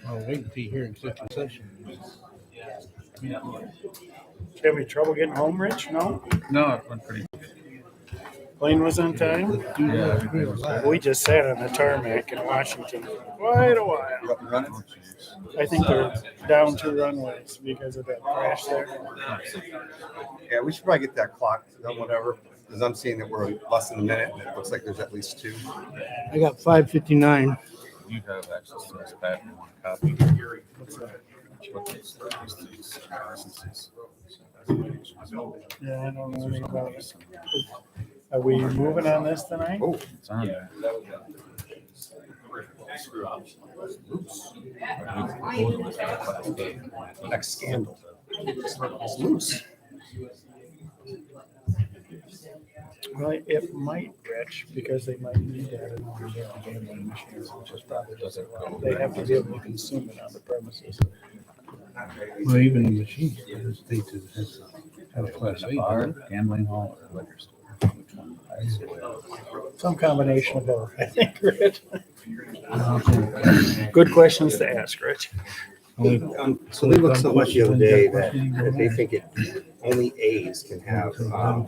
I'll wait and see here in executive session. Have any trouble getting home, Rich? No? No, it went pretty. Plane was on time? Yeah, everything was good. We just sat on the tarmac in Washington for quite a while. I think they're down 2 runways because of that crash there. Yeah, we should probably get that clock done, whatever, because I'm seeing that we're less than a minute, and it looks like there's at least 2. I got 5:59. You have access to this pad and one copy. What's that? What these licenses. Yeah, I don't know anything about it. Are we moving on this tonight? Oh, It's on there. next scandal. It's loose. Well, it might, Rich, because they might need that in order to get gambling machines, which is probably doesn't. They have to be able to consume it on the premises. Well, even the machine states it has to have a class A. Bar, gambling hall, or liquor store. Which one? Some combination of both, I think, Rich. Good questions to ask, Rich. So they looked so much the other day that they think it only A's can have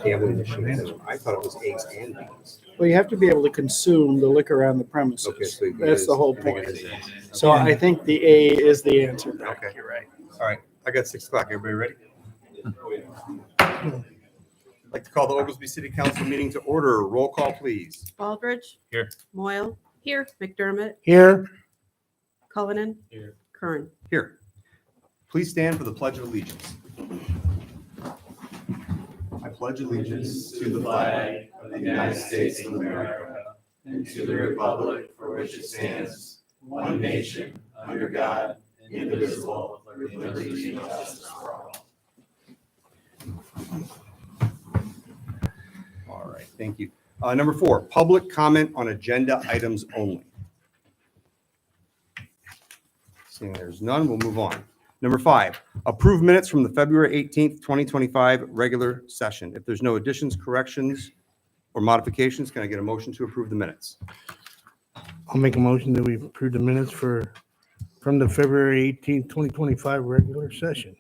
gambling machines. I thought it was A's and B's. Well, you have to be able to consume the liquor on the premises. Okay, so That's the whole point. So I think the A is the answer. Back. Okay. You're right. All right, I got 6 o'clock. Everybody ready? I'd like to call the Oglesby City Council meeting to order. Roll call, please. Baldridge. Here. Moyle. Here. McDermott. Here, Cullinan. Here. Kern. Here. Please stand for the Pledge of Allegiance. I pledge allegiance to the flag of the United States of America and to the republic for which it stands, one nation, under God, indivisible, with liberty and justice for all. All right, thank you. Number 4, public comment on agenda items only. Seeing there's none, we'll move on. Number 5, approve minutes from the February 18th, 2025 regular session. If there's no additions, corrections, or modifications, can I get a motion to approve the minutes? I'll make a motion that we approve the minutes from the February 18th, 2025 regular session.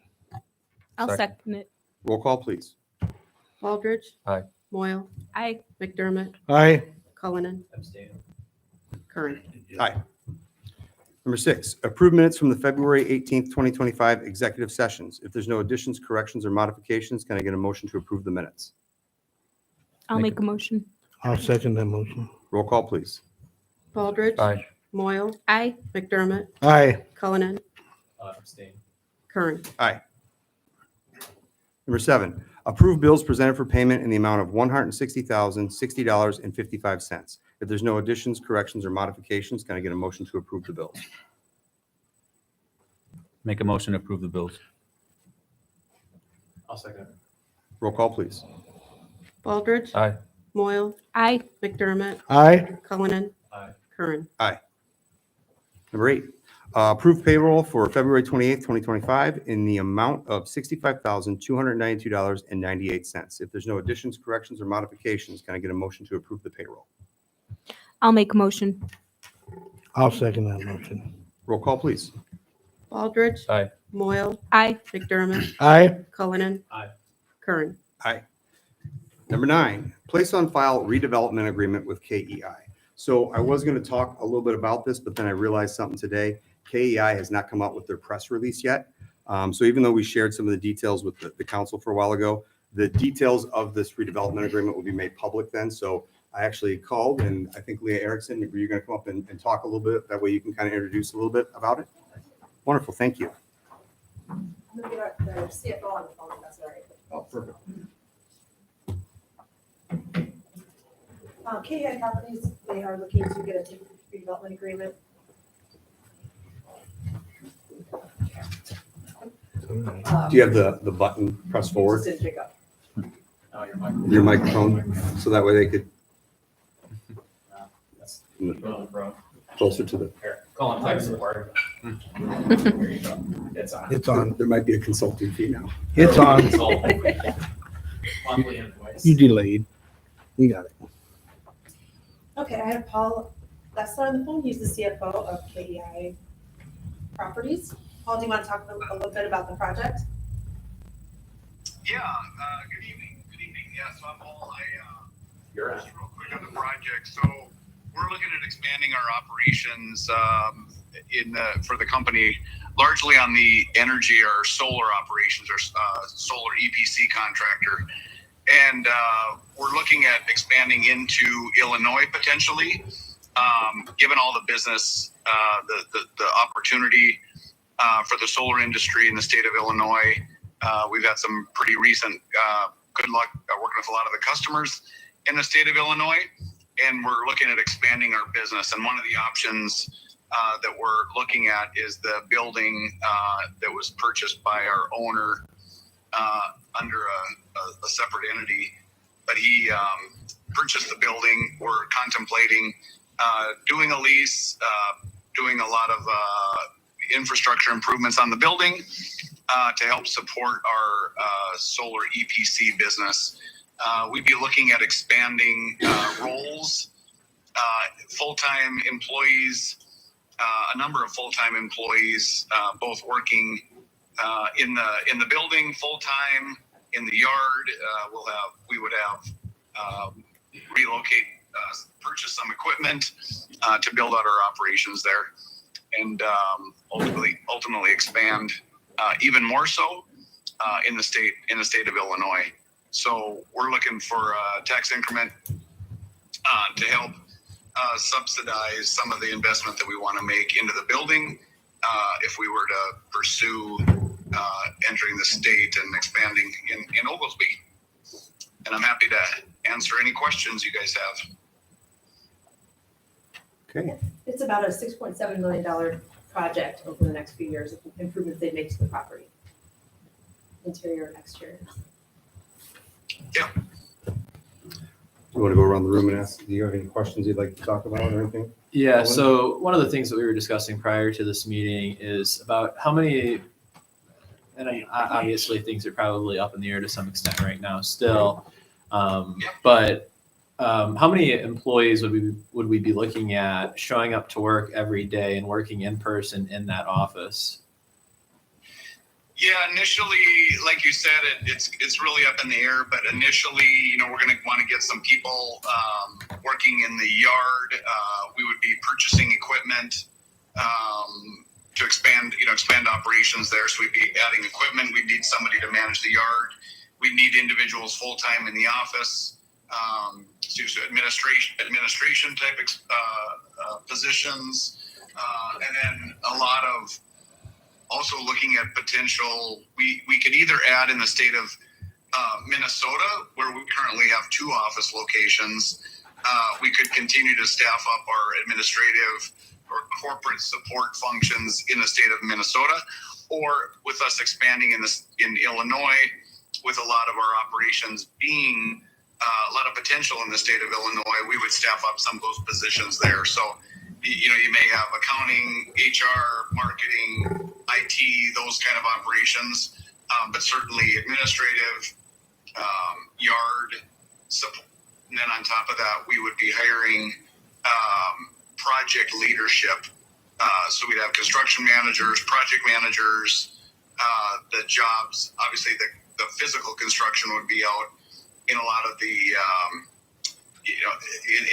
I'll Second. second it. Roll call, please. Baldridge. Aye. Moyle. Aye. McDermott. Aye. Cullinan. Kern. Aye. Number 6, approve minutes from the February 18th, 2025 executive sessions. If there's no additions, corrections, or modifications, can I get a motion to approve the minutes? I'll make a motion. I'll second that motion. Roll call, please. Baldridge. Aye. Moyle. Aye. McDermott. Aye. Cullinan. Kern. Aye. Number 7, approve bills presented for payment in the amount of $160,060.55. If there's no additions, corrections, or modifications, can I get a motion to approve the bills? Make a motion to approve the bills. I'll second it. Roll call, please. Baldridge. Aye. Moyle. Aye. McDermott. Aye. Cullinan. Aye. Kern. Number 8, approve payroll for February 28th, 2025 in the amount of $65,292.98. If there's no additions, corrections, or modifications, can I get a motion to approve the payroll? I'll make a motion. I'll second that motion. Roll call, please. Baldridge. Aye. Moyle. Aye. McDermott. Aye. Cullinan. Aye. Kern. Aye. Number 9, place on file redevelopment agreement with KEI. So I was going to talk a little bit about this, but then I realized something today. KEI has not come out with their press release yet. So even though we shared some of the details with the council for a while ago, the details of this redevelopment agreement will be made public then. So I actually called, and I think Leah Erickson, were you going to come up and talk a little bit? That way you can kind of introduce a little bit about it. Wonderful, thank you. I'm gonna get the CFO on the phone, if that's all right. Oh, perfect. KEI companies, they are looking to get a redevelopment agreement. Do you have the button pressed forward? Just didn't pick up. Oh, your microphone. Your microphone, so that way they could That's bro. closer to the. Here, call on tech support. There you go. It's on. It's on. There might be a consulting fee now. It's on. It's all monthly invoice. You delayed. You got it. Okay, I have Paul Lessler on the phone. He's the CFO of KEI. Properties. Paul, do you want to talk a little bit about the project? Yeah, good evening. Good evening. Yeah, so I'm Paul. You're Just real quick on the project. So we're looking at expanding our operations for the company, largely on the energy or solar operations or solar EPC contractor. And we're looking at expanding into Illinois potentially, given all the business, the opportunity for the solar industry in the state of Illinois. We've had some pretty recent good luck working with a lot of the customers in the state of Illinois, and we're looking at expanding our business. And one of the options that we're looking at is the building that was purchased by our owner under a separate entity, but he purchased the building. We're contemplating doing a lease, doing a lot of infrastructure improvements on the building to help support our solar EPC business. We'd be looking at expanding roles, full-time employees, a number of full-time employees, both working in the building full-time, in the yard. We would have relocate, purchase some equipment to build out our operations there, and ultimately expand even more so in the state of Illinois. So we're looking for a tax increment to help subsidize some of the investment that we want to make into the building if we were to pursue entering the state and expanding in Oglesby. And I'm happy to answer any questions you guys have. Okay. It's about a $6.7 million project over the next few years of improvements they make to the property. Interior and exterior. Yeah. You want to go around the room and ask, do you have any questions you'd like to talk about or anything? Yeah, so one of the things that we were discussing prior to this meeting is about how many, and obviously things are probably up in the air to some extent right now still, but how many employees would we be looking at showing up to work every day and working in person in that office? Yeah, initially, like you said, it's really up in the air. But initially, we're going to want to get some people working in the yard. We would be purchasing equipment to expand operations there. So we'd be adding equipment. We'd need somebody to manage the yard. We'd need individuals full time in the office. So administration type positions, and then a lot of. Also looking at potential, we could either add in the state of Minnesota, where we currently have 2 office locations. We could continue to staff up our administrative or corporate support functions in the state of Minnesota, or with us expanding in Illinois, with a lot of our operations being a lot of potential in the state of Illinois, we would staff up some of those positions there. So, you may have accounting, HR, marketing, IT, those kind of operations, but certainly administrative, yard support. And then on top of that, we would be hiring project leadership. So we'd have construction managers, project managers, the jobs. Obviously, the physical construction would be out in a lot of the,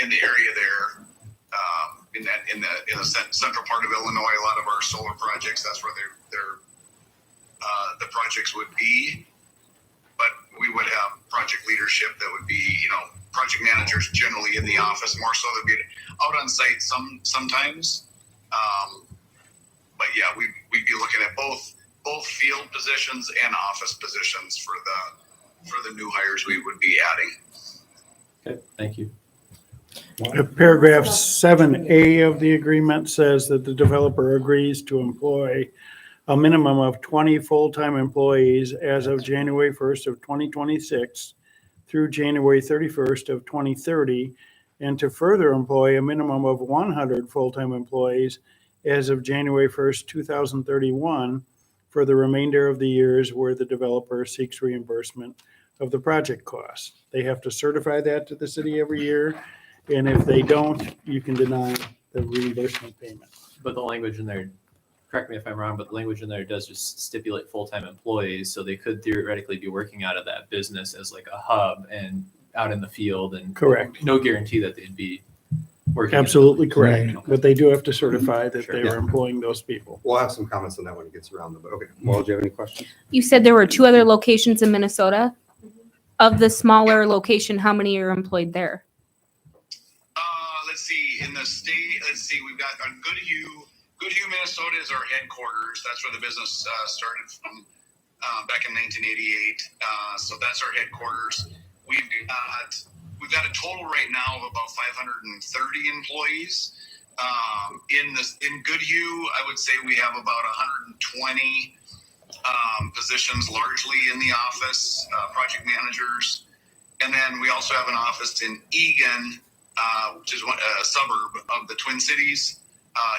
in the area there. In the central part of Illinois, a lot of our solar projects, that's where the projects would be. But we would have project leadership that would be, project managers generally in the office, more so they'd be out on site sometimes. But yeah, we'd be looking at both field positions and office positions for the new hires we would be adding. Okay, thank you. Paragraph 7A of the agreement says that the developer agrees to employ a minimum of 20 full-time employees as of January 1st of 2026 through January 31st of 2030, and to further employ a minimum of 100 full-time employees as of January 1st, 2031 for the remainder of the years where the developer seeks reimbursement of the project costs. They have to certify that to the city every year. And if they don't, you can deny the reimbursement payment. But the language in there correct me if I'm wrong, but the language in there does just stipulate full-time employees, so they could theoretically be working out of that business as like a hub and out in the field, and Correct. no guarantee that they'd be working. Absolutely correct. Right. But they do have to certify that Sure. they are employing those people. We'll have some comments on that when it gets around, but okay. Well, do you have any questions? You said there were 2 other locations in Minnesota. Of the smaller location, how many are employed there? Let's see, in the state, we've got Goodhue, Minnesota is our headquarters. That's where the business started from back in 1988. So that's our headquarters. We've got a total right now of about 530 employees. In Goodhue, I would say we have about 120 positions, largely in the office, project managers. And then we also have an office in Eagan, which is a suburb of the Twin Cities.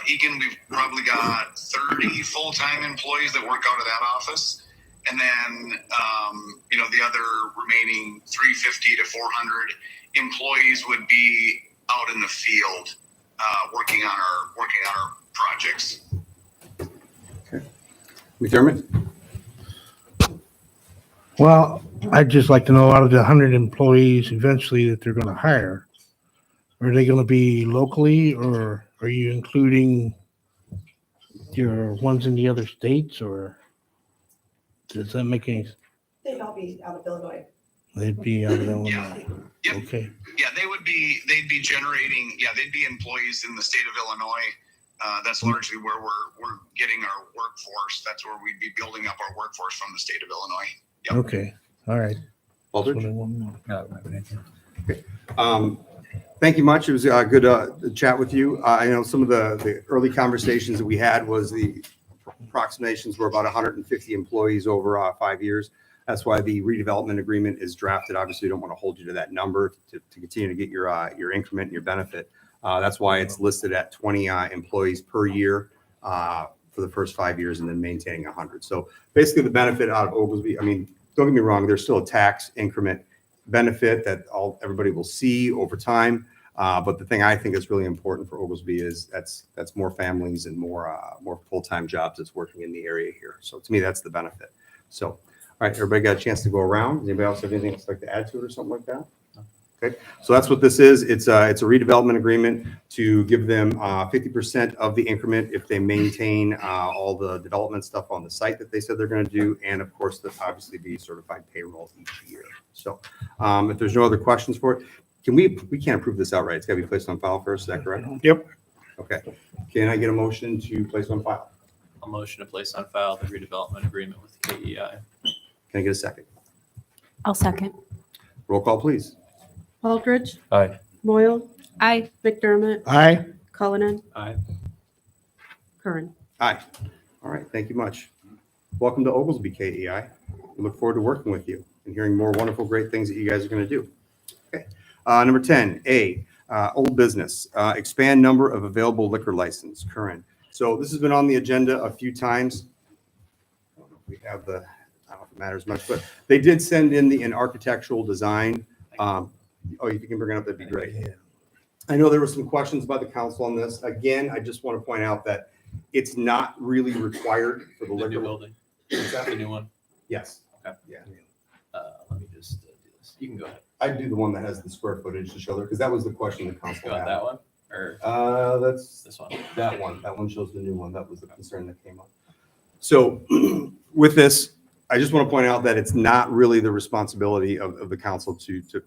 Eagan, we've probably got 30 full-time employees that work out of that office. And then, the other remaining 350 to 400 employees would be out in the field, working on our projects. McDermott? Well, I'd just like to know out of the 100 employees eventually that they're going to hire, are they going to be locally, or are you including your ones in the other states, or does that make any? They'd all be out of Illinois. They'd be out of Illinois. Yep. Okay. Yeah, they'd be employees in the state of Illinois. That's largely where we're getting our workforce. That's where we'd be building up our workforce from the state of Illinois. Yep. Okay. All right. That's Aldridge? what I want to know. No, I don't have anything. Thank you much. It was good to chat with you. I know some of the early conversations that we had was the approximations were about 150 employees over 5 years. That's why the redevelopment agreement is drafted. Obviously, we don't want to hold you to that number to continue to get your increment and your benefit. That's why it's listed at 20 employees per year for the first 5 years, and then maintaining 100. So basically, the benefit out of Oglesby, I mean, don't get me wrong, there's still a tax increment benefit that everybody will see over time. But the thing I think is really important for Oglesby is that's more families and more full-time jobs that's working in the area here. So to me, that's the benefit. So, all right, everybody got a chance to go around. Does anybody else have anything else like to add to it or something like that? Okay, so that's what this is. It's a redevelopment agreement to give them 50% of the increment if they maintain all the development stuff on the site that they said they're going to do, and of course, they'll obviously be certified payroll each year. So, if there's no other questions for it, we can't approve this outright. It's got to be placed on file first. Is that correct? Yep. Okay. Can I get a motion to place on file? A motion to place on file the redevelopment agreement with KEI. Can I get a second? I'll second. Roll call, please. Aldridge, Aye. Moyle, Aye. McDermott, Aye. Cullinan, Aye. Curran. Aye. All right. Thank you much. Welcome to Oglesby KEI. We look forward to working with you and hearing more wonderful, great things that you guys are going to do. Okay. Number 10, old business. Expand number of available liquor license. Current. So this has been on the agenda a few times. I don't know if we have I don't know if it matters much, but they did send in an architectural design. If you can bring it up, that'd be great. I know there were some questions by the council on this. Again, I just want to point out that it's not really required for the The new liquor. building, Is that- the new one. Yes. Okay. Yeah. Let me just do this. You can go ahead. I'd do the one that has the square footage to show there, because that was the question the council You want had. that one or That's this one? that one. That one shows the new one. That was the concern that came up. So with this, I just want to point out that it's not really the responsibility of the council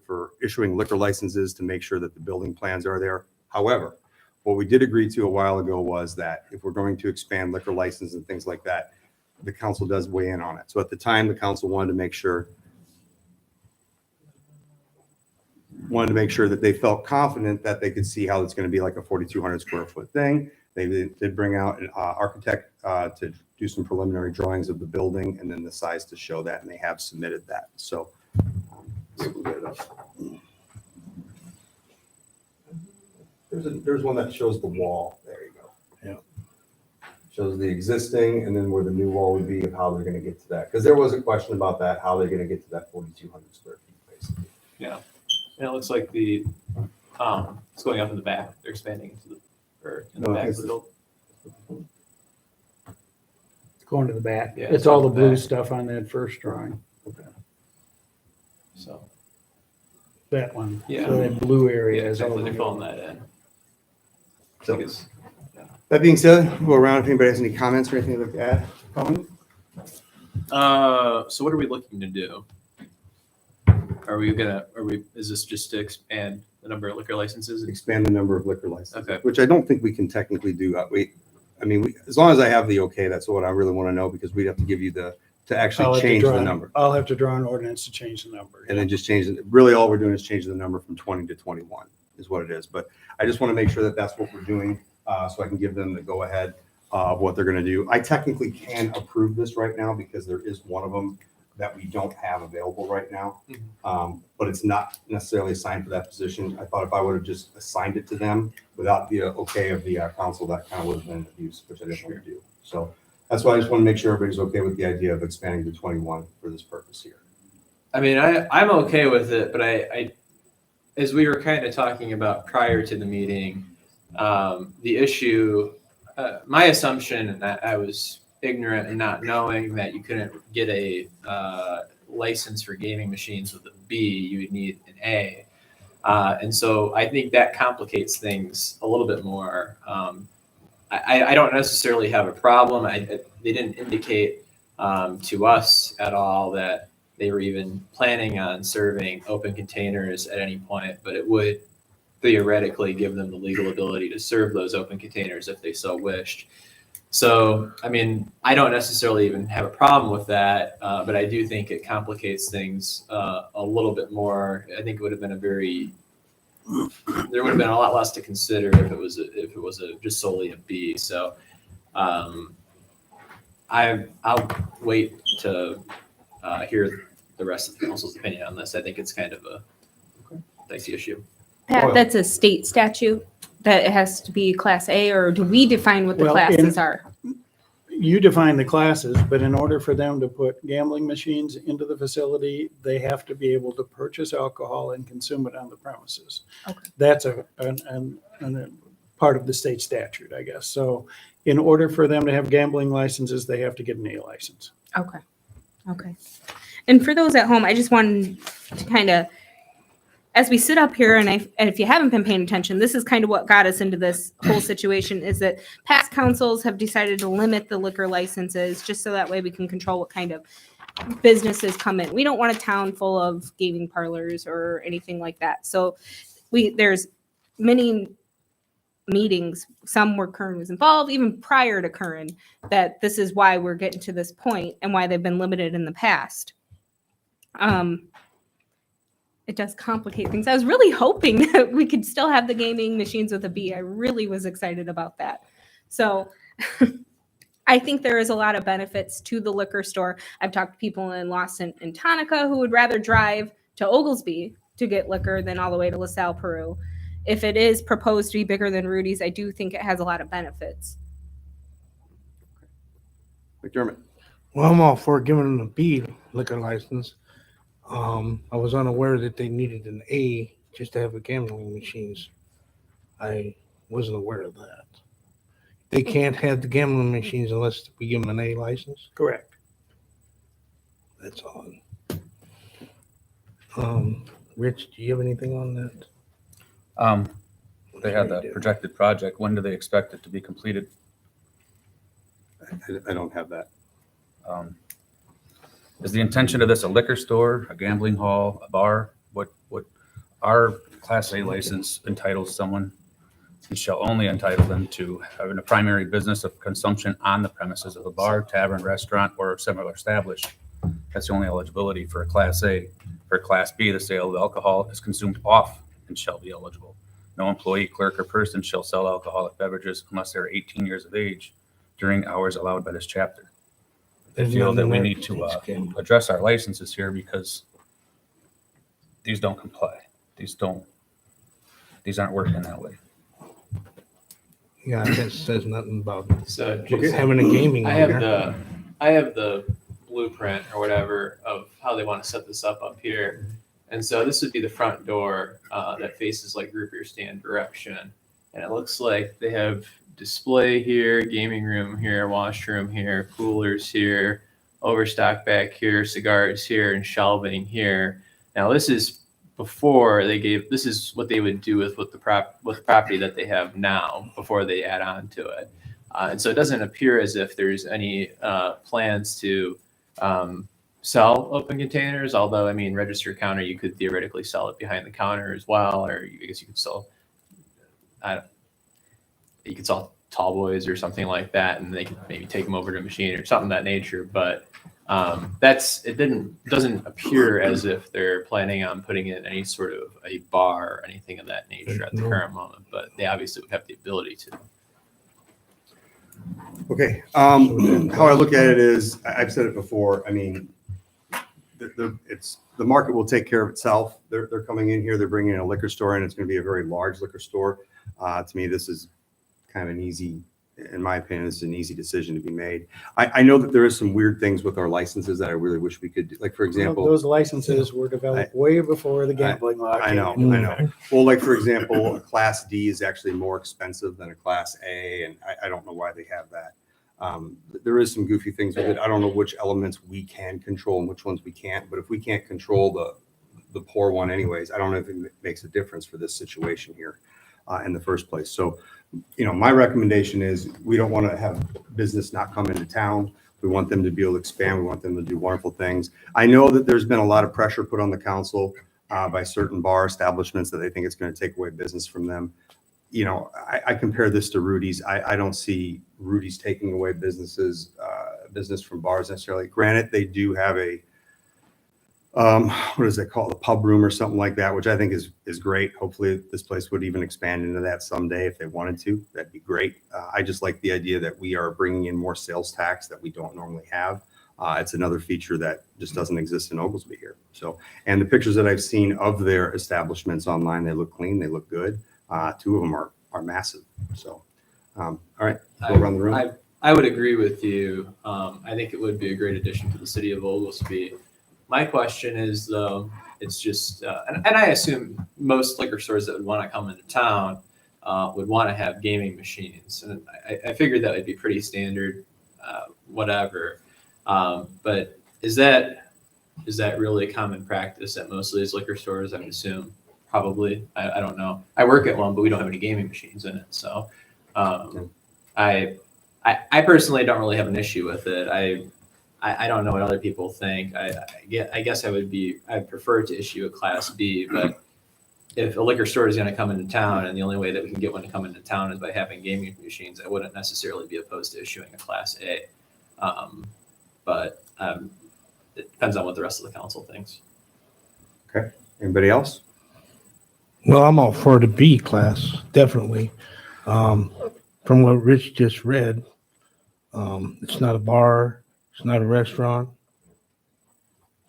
for issuing liquor licenses to make sure that the building plans are there. However, what we did agree to a while ago was that if we're going to expand liquor license and things like that, the council does weigh in on it. So at the time, the council wanted to make sure that they felt confident that they could see how it's going to be like a 4,200 square foot thing. They did bring out an architect to do some preliminary drawings of the building and then the size to show that, and they have submitted that. So we'll get it up. There's one that shows the wall. There you go. Yeah. Shows the existing and then where the new wall would be of how they're going to get to that. Because there was a question about that, how they're going to get to that 4,200 square feet, basically. Yeah. And it looks like it's going up in the back. They're expanding into the back of the building. Going to the back. Yeah, It's all the on the blue back. stuff on that first drawing, So, that one. Yeah. So that blue yeah, area is all. exactly, they're the- filling that in. So- I guess- That being said, we'll go around if anybody has any comments or anything they'd like to add. Colin? So what are we looking to do? Is this just to expand the number of liquor licenses? Expand the number of liquor licenses, Okay. which I don't think we can technically do. As long as I have the okay, that's what I really want to know, because we'd have to give you to I'll actually have to change draw the an- number. I'll have to draw an ordinance to change the number. And then just change it. Really, all we're doing is changing the number from 20 to 21 is what it is. But I just want to make sure that that's what we're doing, so I can give them the go ahead of what they're going to do. I technically can approve this right now because there is one of them that we don't have available right now. But it's not necessarily assigned for that position. I thought if I would have just assigned it to them without the okay of the council, that kind of would have been an abuse, which I didn't want to do. So that's why I just want to make sure everybody's okay with the idea of expanding to 21 for this purpose here. I mean, I'm okay with it, but I as we were kind of talking about prior to the meeting, the issue, my assumption, and I was ignorant and not knowing that you couldn't get a license for gaming machines with a B, you would need an A. And so I think that complicates things a little bit more. I don't necessarily have a problem. They didn't indicate to us at all that they were even planning on serving open containers at any point, but it would theoretically give them the legal ability to serve those open containers if they so wished. So, I mean, I don't necessarily even have a problem with that, but I do think it complicates things a little bit more. I think it would have been there would have been a lot less to consider if it was just solely a B. So, I'll wait to hear the rest of the council's opinion on this. I think it's kind of a dicey issue. Pat, that's a state statute that it has to be class A, or do we define what the Well, classes are? You define the classes, but in order for them to put gambling machines into the facility, they have to be able to purchase alcohol and consume it on the premises. Okay. That's a part of the state statute, I guess. So in order for them to have gambling licenses, they have to get an A license. Okay. Okay. And for those at home, I just wanted to kind of, as we sit up here, and if you haven't been paying attention, this is kind of what got us into this whole situation, is that past councils have decided to limit the liquor licenses just so that way we can control what kind of businesses come in. We don't want a town full of gaming parlors or anything like that. So there's many meetings, some where Kern was involved, even prior to Kern, that this is why we're getting to this point and why they've been limited in the past. It does complicate things. I was really hoping that we could still have the gaming machines with a B. I really was excited about that. So I think there is a lot of benefits to the liquor store. I've talked to people in Lawson and Tonica who would rather drive to Oglesby to get liquor than all the way to LaSalle, Peru. If it is proposed to be bigger than Rudy's, I do think it has a lot of benefits. McDermott? Well, I'm all for giving them a B liquor license. I was unaware that they needed an A just to have a gambling machines. I wasn't aware of that. They can't have the gambling machines unless we give them an A license. Correct. That's all. Rich, do you have anything on that? They had that projected project. When do they expect it to be completed? I don't have that. Is the intention of this a liquor store, a gambling hall, a bar? What our Class A license entitles someone and shall only entitle them to having a primary business of consumption on the premises of a bar, tavern, restaurant, or similar established. That's the only eligibility for a Class A. For a Class B, the sale of alcohol is consumed off and shall be eligible. No employee, clerk, or person shall sell alcoholic beverages unless they are 18 years of age during hours allowed by this chapter. I feel that we need to address our licenses here because these don't comply. These aren't working that way. Yeah, that says nothing about So just having a gaming I on have there. I have the blueprint or whatever of how they want to set this up here. And so this would be the front door that faces like group beer stand direction. And it looks like they have display here, gaming room here, washroom here, coolers here, overstock back here, cigars here, and shelving here. Now this is before they gave. This is what they would do with the property that they have now before they add on to it. And so it doesn't appear as if there's any plans to sell open containers. Although I mean, register counter, you could theoretically sell it behind the counter as well, or I guess you could sell. You could sell tall boys or something like that, and they could maybe take them over to a machine or something of that nature. But doesn't appear as if they're planning on putting in any sort of a bar or anything of that nature at the current moment. But they obviously would have the ability to. Okay, how I look at it is, I've said it before, I mean, the market will take care of itself. They're coming in here, they're bringing in a liquor store, and it's going to be a very large liquor store. To me, this is kind of an easy, in my opinion, this is an easy decision to be made. I know that there is some weird things with our licenses that I really wish we could do. Like, for example, Those licenses were developed way before the gambling law. I know, came in. I know. Well, like, for example, a Class D is actually more expensive than a Class A, and I don't know why they have that. There is some goofy things with it. I don't know which elements we can control and which ones we can't, but if we can't control the poor one anyways, I don't know if it makes a difference for this situation here in the first place. So, my recommendation is we don't want to have business not come into town. We want them to be able to expand. We want them to do wonderful things. I know that there's been a lot of pressure put on the council by certain bar establishments that they think it's going to take away business from them. I compare this to Rudy's. I don't see Rudy's taking away business from bars necessarily. Granted, they do have a, what is it called? A pub room or something like that, which I think is great. Hopefully this place would even expand into that someday if they wanted to. That'd be great. I just like the idea that we are bringing in more sales tax that we don't normally have. It's another feature that just doesn't exist in Oglesby here. So, and the pictures that I've seen of their establishments online, they look clean, they look good. Two of them are massive. So, all right, go around the room. I would agree with you. I think it would be a great addition to the city of Oglesby. My question is, though, it's just, and I assume most liquor stores that would want to come into town would want to have gaming machines. And I figured that would be pretty standard, whatever. But is that really common practice at most of these liquor stores? I would assume probably. I don't know. I work at one, but we don't have any gaming machines in it. So I personally don't really have an issue with it. I don't know what other people think. I guess I'd prefer to issue a Class B, but if a liquor store is going to come into town and the only way that we can get one to come into town is by having gaming machines, I wouldn't necessarily be opposed to issuing a Class A. But it depends on what the rest of the council thinks. Okay. Anybody else? Well, I'm all for the B class, definitely. From what Rich just read, it's not a bar, it's not a restaurant.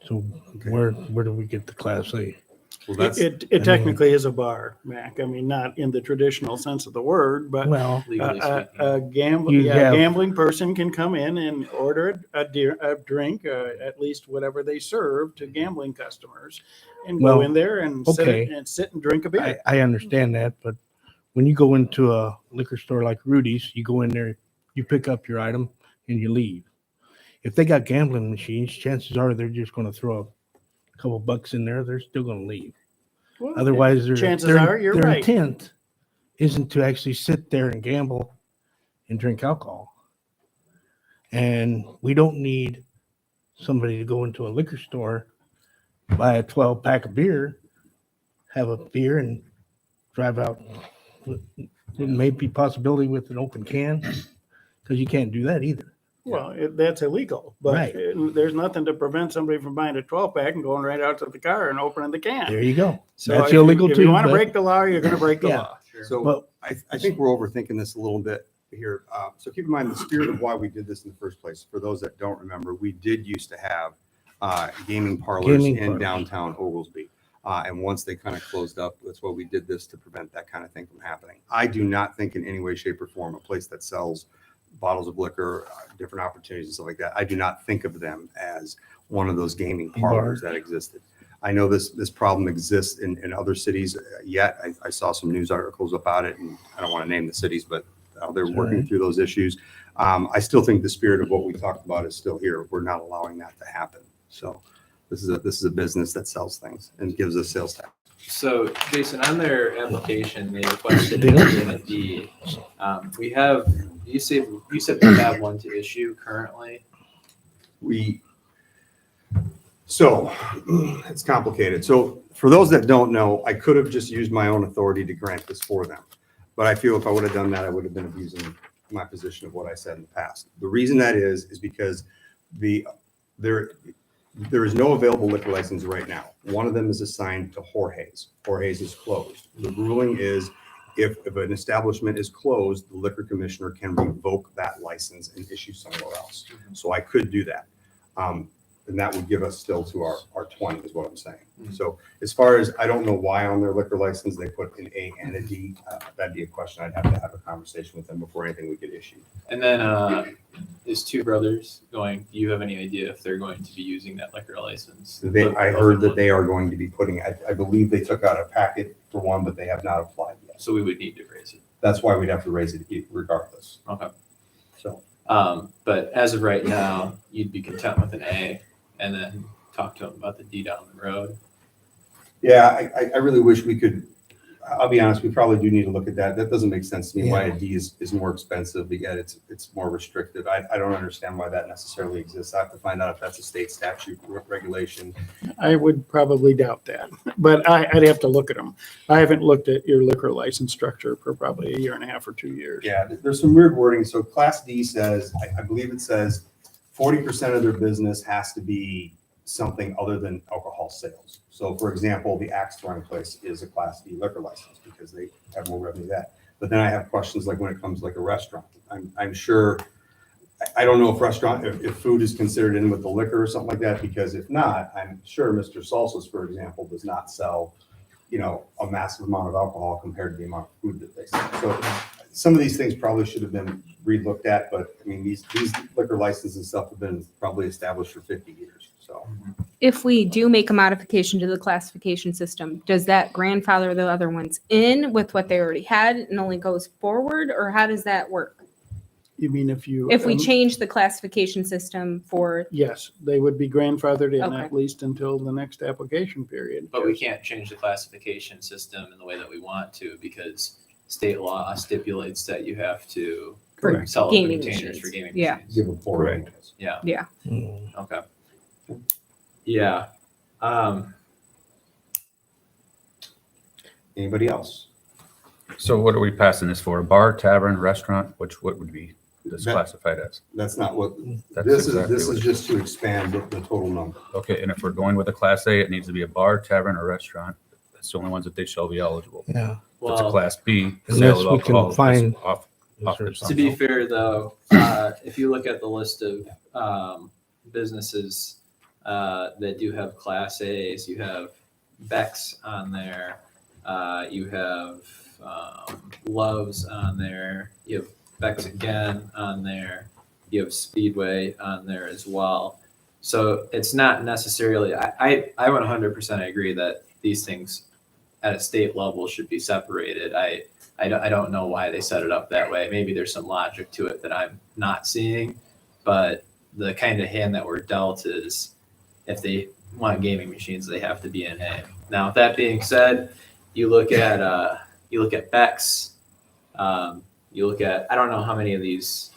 So where do we get the Class A? Well, that's, It technically is a bar, Mac. I mean, not in the traditional sense of the word, but Well, Legally speaking. a You have- gambling person can come in and order a drink, at least whatever they serve to gambling customers, and go Well, in there and okay. sit and drink a beer. I understand that, but when you go into a liquor store like Rudy's, you go in there, you pick up your item and you leave. If they got gambling machines, chances are they're just going to throw a couple bucks in there. They're still going to leave. Well, Otherwise, chances are you're their right. intent isn't to actually sit there and gamble and drink alcohol. And we don't need somebody to go into a liquor store, buy a 12-pack of beer, have a beer, and drive out. It may be possibility with an open can, because you can't do that either. Well, that's illegal, but Right. There's nothing to prevent somebody from buying a 12-pack and going right out to the car and opening the can. There you go. So That's if you- illegal If too, you want to but- break the law, you're going to break the Yeah. law. so But I think we're overthinking this a little bit here. So keep in mind the spirit of why we did this in the first place. For those that don't remember, we did used to have gaming parlors in downtown Oglesby. And once they kind of closed up, that's why we did this, to prevent that kind of thing from happening. I do not think in any way, shape, or form a place that sells bottles of liquor, different opportunities and stuff like that, I do not think of them as one of those gaming parlors that existed. I know this problem exists in other cities yet. I saw some news articles about it, and I don't want to name the cities, but They're working through those issues. I still think the spirit of what we talked about is still here. We're not allowing that to happen. So this is a business that sells things and gives us sales tax. So Jason, on their application, they requested They don't- a deed. We have, you said we have one to issue currently. So it's complicated. So for those that don't know, I could have just used my own authority to grant this for them. But I feel if I would have done that, I would have been abusing my position of what I said in the past. The reason that is because there is no available liquor license right now. One of them is assigned to Jorge's. Jorge's is closed. The ruling is if an establishment is closed, the liquor commissioner can revoke that license and issue somewhere else. So I could do that. And that would give us still to our 20 is what I'm saying. So as far as, I don't know why on their liquor license, they put an A and a D. That'd be a question I'd have to have a conversation with them before anything would get issued. And then is Two Brothers going, do you have any idea if they're going to be using that liquor license? I heard that they are going to be putting, I believe they took out a packet for one, but they have not applied yet. So we would need to raise it. That's why we'd have to raise it regardless. Okay. So, But as of right now, you'd be content with an A and then talk to them about the D down the road. yeah, I really wish we could, I'll be honest, we probably do need to look at that. That doesn't make sense to me why a D is more expensive, yet it's more restrictive. I don't understand why that necessarily exists. I have to find out if that's a state statute regulation. I would probably doubt that, but I'd have to look at them. I haven't looked at your liquor license structure for probably a year and a half or 2 years. Yeah, there's some weird wording. So Class D says, I believe it says 40% of their business has to be something other than alcohol sales. So for example, the axe throwing place is a Class D liquor license because they have more revenue than that. But then I have questions like when it comes to like a restaurant, I'm sure, I don't know if food is considered in with the liquor or something like that, because if not, I'm sure Mr. Salsa's, for example, does not sell, a massive amount of alcohol compared to the amount of food that they sell. So some of these things probably should have been re-looked at, but I mean, these liquor licenses and stuff have been probably established for 50 years. So If we do make a modification to the classification system, does that grandfather the other ones in with what they already had and only goes forward, or how does that work? You mean if If we change the classification system for, Yes, they would be grandfathered in Okay. at least until the next application period. But we can't change the classification system in the way that we want to because state law stipulates that you have to For sell open gaming containers machines. for gaming Yeah. machines. give them 4 Right. ranges. Yeah. yeah. Okay. Yeah. Anybody else? So what are we passing this for? A bar, tavern, restaurant? What would be this That- classified as? That's not what, That's this exactly is what it just to expand the total number. Okay, and if we're going with a class A, it needs to be a bar, tavern, or restaurant. That's the only ones that they shall be eligible. Yeah. If it's a Well, class B, the Unless sale of we can alcohol is find- off the to be fair though, if you look at the list of businesses that do have class A's, you have Beck's on there, you have Love's on there, you have Beck's again on there, you have Speedway on there as well. So it's not necessarily, I 100% agree that these things at a state level should be separated. I don't know why they set it up that way. Maybe there's some logic to it that I'm not seeing, but the kind of hand that we're dealt is if they want gaming machines, they have to be in A. Now, with that being said, you look at Beck's, you look at, I don't know how many of these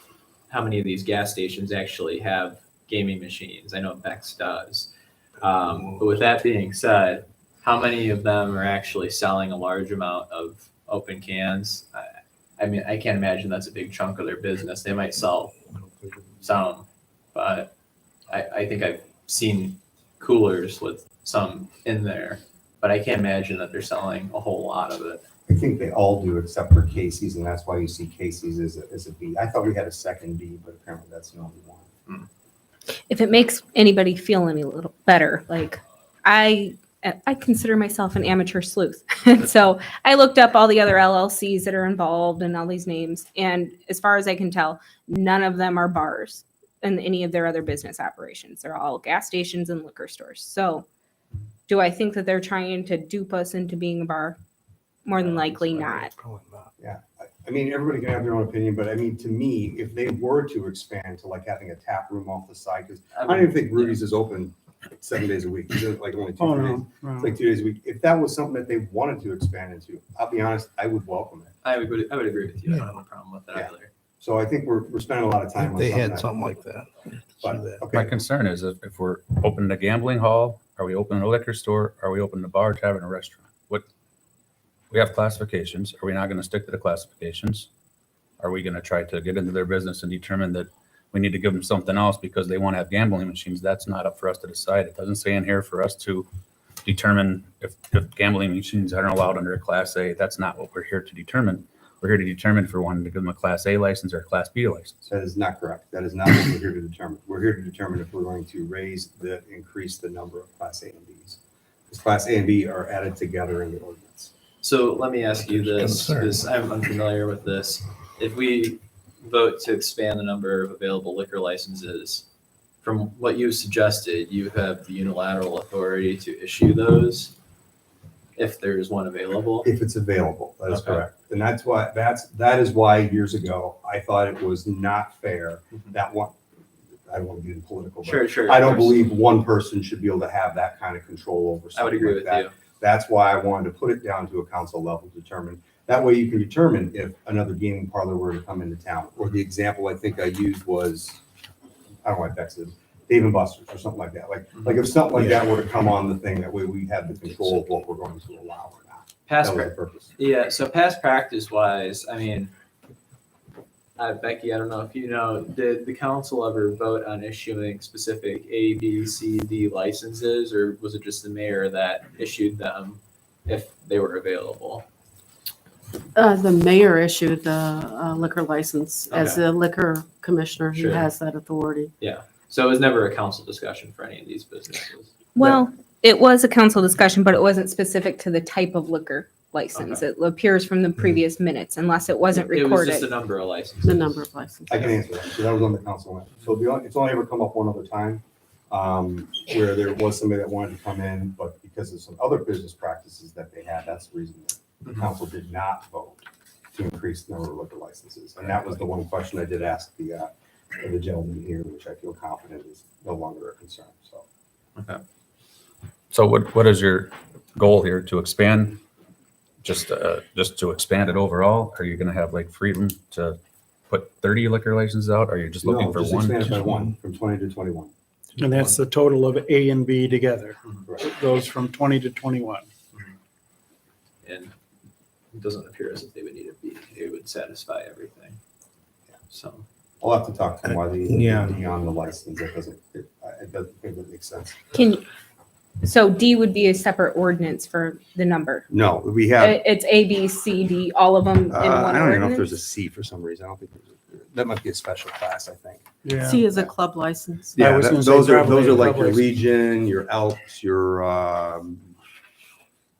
gas stations actually have gaming machines. I know Beck's does. But with that being said, how many of them are actually selling a large amount of open cans? I mean, I can't imagine that's a big chunk of their business. They might sell some, but I think I've seen coolers with some in there, but I can't imagine that they're selling a whole lot of it. I think they all do except for Casey's, and that's why you see Casey's as a B. I thought we had a second B, but apparently that's the only one. If it makes anybody feel any little better, like I consider myself an amateur sleuth. And so I looked up all the other LLCs that are involved and all these names. And as far as I can tell, none of them are bars in any of their other business operations. They're all gas stations and liquor stores. So do I think that they're trying to dupe us into being a bar? More than likely not. Yeah, I mean, everybody can have their own opinion, but I mean, to me, if they were to expand to like having a tap room off the side, because I don't even think Rudy's is open 7 days a week. It's like only Oh, 2 days. no. It's like 2 days a week. If that was something that they wanted to expand into, I'll be honest, I would welcome it. I would agree with you. I Yeah. don't have a problem with that Yeah. either. So I think we're spending a lot of time If on they something had that- something like that. But, See that. My okay, concern is if we're opening a gambling hall, are we opening a liquor store? Are we opening a bar, tavern, a restaurant? We have classifications. Are we not going to stick to the classifications? Are we going to try to get into their business and determine that we need to give them something else because they want to have gambling machines? That's not up for us to decide. It doesn't say in here for us to determine if gambling machines aren't allowed under a Class A. That's not what we're here to determine. We're here to determine if we're wanting to give them a Class A license or a Class B license. that is not correct. That is not what we're here to determine. We're here to determine if we're going to increase the number of Class A and Bs. Because Class A and B are added together in the ordinance. So let me ask you There's this, concern. because I'm unfamiliar with this. If we vote to expand the number of available liquor licenses, from what you suggested, you have the unilateral authority to issue those if there's one available. If it's available, that is Okay. correct. And that is why years ago, I thought it was not fair that one, I don't want to get into political, but Sure. I of don't course. believe one person should be able to have that kind of control over I would something agree like with that. you. That's why I wanted to put it down to a council level to determine. That way you can determine if another gaming parlor were to come into town. Or the example I think I used was, I don't know why Bex is, Dave and Buster's or something like that. Like if something like that were to come on the thing, that way we have the control of what we're going to allow or not. Past That was the purpose. Yeah, so past practice wise, I mean, Becky, I don't know if you know, did the council ever vote on issuing specific A, B, C, D licenses, or was it just the mayor that issued them if they were available? The mayor issued the liquor license as Okay. the liquor commissioner. He Sure. has that authority. So it was never a council discussion for any of these businesses. Well, it was a council discussion, but it wasn't specific to the type of liquor license. It appears from the previous minutes unless it wasn't It was just recorded. the number of licenses. The number of licenses. I can answer that, because I was on the council. So it's only ever come up one other time, where there was somebody that wanted to come in, but because of some other business practices that they had, that's the reason that the council did not vote to increase the number of liquor licenses. And that was the one question I did ask the gentleman here, which I feel confident is no longer a concern, so. So what is your goal here? To expand, just to expand it overall? Are you going to have like freedom to put 30 liquor licenses out? Are you just looking No, for just one? expand it by one, from 20 to 21. And that's the total of A and B together. Correct. It goes from 20 to 21. And it doesn't appear as if they would need a B. It would satisfy everything. So, I'll have to talk to them why they Yeah. D on the license. It doesn't make sense. So D would be a separate ordinance for the number. No, we have. It's A, B, C, D, all of them in one I don't even know if there's a ordinance. C for some reason. I don't think that might be a special class, I think. Yeah. C is a club license. I Yeah, was gonna say those are probably a like club your license. Legion, your Elks, your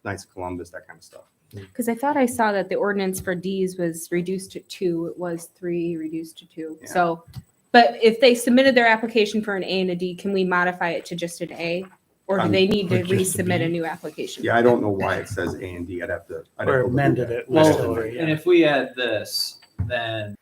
Knights of Columbus, that kind of stuff. Because I thought I saw that the ordinance for Ds was reduced to 2. It was 3, reduced to 2. Yeah. So, but if they submitted their application for an A and a D, can we modify it to just an A? Or do they need to Or just a resubmit B? a new application? Yeah, I don't know why it says A and D. I'd have to. Or amended it. well, list over, and yeah. if we add this, then